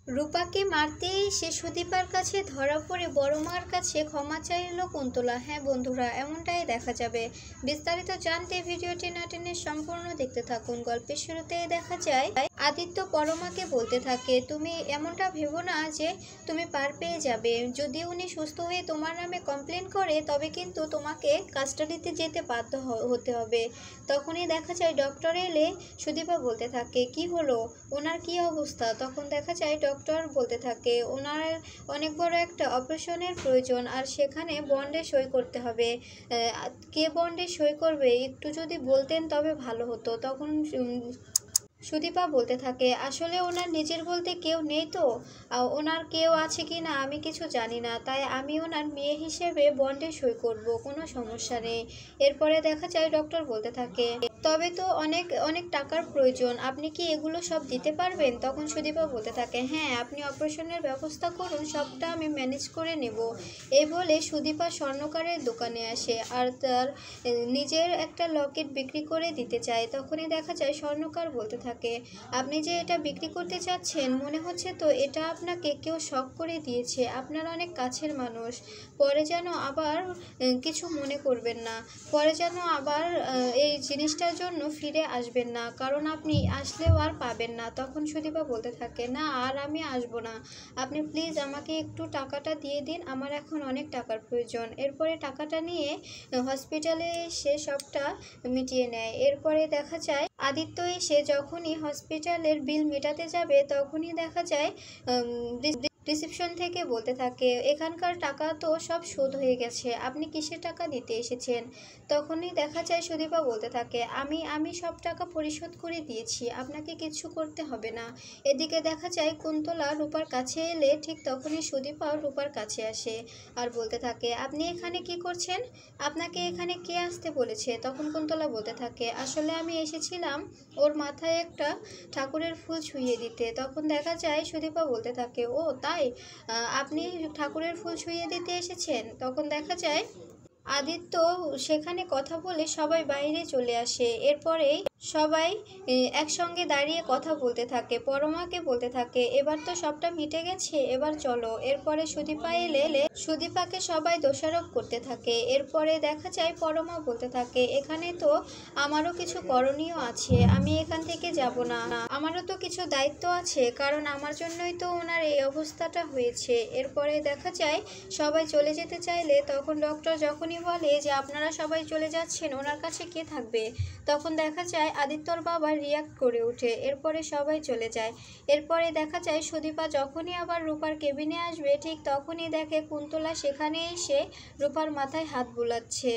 রূপাকে মারতে এসে সুদীপার কাছে ধরা পড়ে বড় মার কাছে ক্ষমা চাইল কুন্তলা। হ্যাঁ বন্ধুরা, এমনটাই দেখা যাবে। বিস্তারিত জানতে ভিডিওটি না টেনে সম্পূর্ণ দেখতে থাকুন। গল্পের শুরুতেই দেখা যায় আদিত্য পরমাকে বলতে থাকে, তুমি এমনটা ভেবো না যে তুমি পার পেয়ে যাবে। যদি উনি সুস্থ হয়ে তোমার নামে কমপ্লেন করে তবে কিন্তু তোমাকে কাস্টাডিতে যেতে বাধ্য হতে হবে। তখনই দেখা যায় ডক্টর এলে সুদীপা বলতে থাকে, কি হলো, ওনার কি অবস্থা? তখন দেখা যায় ডক্টর বলতে থাকে, ওনার অনেক বড় একটা অপারেশনের প্রয়োজন আর সেখানে বন্ডে সই করতে হবে। কে বন্ডে সই করবে একটু যদি বলতেন তবে ভালো হতো। তখন সুদীপা বলতে থাকে, আসলে ওনার নিজের বলতে কেউ নেই তো, ওনার কেউ আছে কি না আমি কিছু জানি না, তাই আমি ওনার মেয়ে হিসেবে বন্ডে সই করব, কোনো সমস্যা নেই। এরপরে দেখা যায় ডক্টর বলতে থাকে, তবে তো অনেক অনেক টাকার প্রয়োজন, আপনি কি এগুলো সব দিতে পারবেন? তখন সুদীপা বলতে থাকে, হ্যাঁ আপনি অপারেশনের ব্যবস্থা করুন, সবটা আমি ম্যানেজ করে নেব। এই বলে সুদীপা স্বর্ণকারের দোকানে আসে আর তার নিজের একটা লকেট বিক্রি করে দিতে চায়। তখনই দেখা যায় স্বর্ণকার বলতে থাকে, আপনি যে এটা বিক্রি করতে চাচ্ছেন মনে হচ্ছে তো এটা আপনাকে কেউ শক করে দিয়েছে, আপনার অনেক কাছের মানুষ, পরে যেন আবার কিছু মনে করবেন না, পরে যেন আবার এই জিনিসটার জন্য ফিরে আসবেন না, কারণ আপনি আসলেও আর পাবেন না। তখন সুদীপা বলতে থাকে, না আর আমি আসবো না, আপনি প্লিজ আমাকে একটু টাকাটা দিয়ে দিন, আমার এখন অনেক টাকার প্রয়োজন। এরপরে টাকাটা নিয়ে হসপিটালে এসে সবটা মিটিয়ে নেয়। এরপরে দেখা যায় আদিত্য এসে যখনই হসপিটালের বিল মেটাতে যাবে তখনই দেখা যায় রিসেপশন থেকে বলতে থাকে, এখানকার টাকা তো সব শোধ হয়ে গেছে, আপনি কিসের টাকা দিতে এসেছেন? তখনই দেখা যায় সুদীপা বলতে থাকে, আমি সব টাকা পরিশোধ করে দিয়েছি, আপনাকে কিছু করতে হবে না। এদিকে দেখা যায় কুন্তলা রূপার কাছে এলে ঠিক তখনই সুদীপাও রূপার কাছে আসে আর বলতে থাকে, আপনি এখানে কি করছেন? আপনাকে এখানে কে আসতে বলেছে? তখন কুন্তলা বলতে থাকে, আসলে আমি এসেছিলাম ওর মাথায় একটা ঠাকুরের ফুল ছুঁয়ে দিতে। তখন দেখা যায় সুদীপা বলতে থাকে, ও তাই, আপনি ঠাকুরের ফুল ছুঁয়ে দিতে এসেছেন? তখন দেখা যায় আদিত্য সেখানে কথা বলে সবাই বাইরে চলে আসে। এরপরেই সবাই একসঙ্গে দাঁড়িয়ে কথা বলতে থাকে। পরমাকে বলতে থাকে, এবার তো সবটা মিটে গেছে, এবার চলো। এরপরে সুদীপা এলে সুদীপাকে সবাই দোষারোপ করতে থাকে। এরপরে দেখা যায় পরমা বলতে থাকে, এখানে তো আমারও কিছু করণীয় আছে, আমি এখান থেকে যাব না, আমারও তো কিছু দায়িত্ব আছে, কারণ আমার জন্যই তো ওনার এই অবস্থাটা হয়েছে। এরপরে দেখা যায় সবাই চলে যেতে চাইলে তখন ডক্টর যখনই বলে যে আপনারা সবাই চলে যাচ্ছেন, ওনার কাছে কে থাকবে? তখন দেখা যায় আদিত্যর বাবা রিয়াক্ট করে ওঠে। এরপরে সবাই চলে যায়। এরপরে দেখা যায় সুদীপা যখনই আবার রূপার কেবিনে আসবে ঠিক তখনই দেখে কুন্তলা সেখানে এসে রূপার মাথায় হাত বুলাচ্ছে।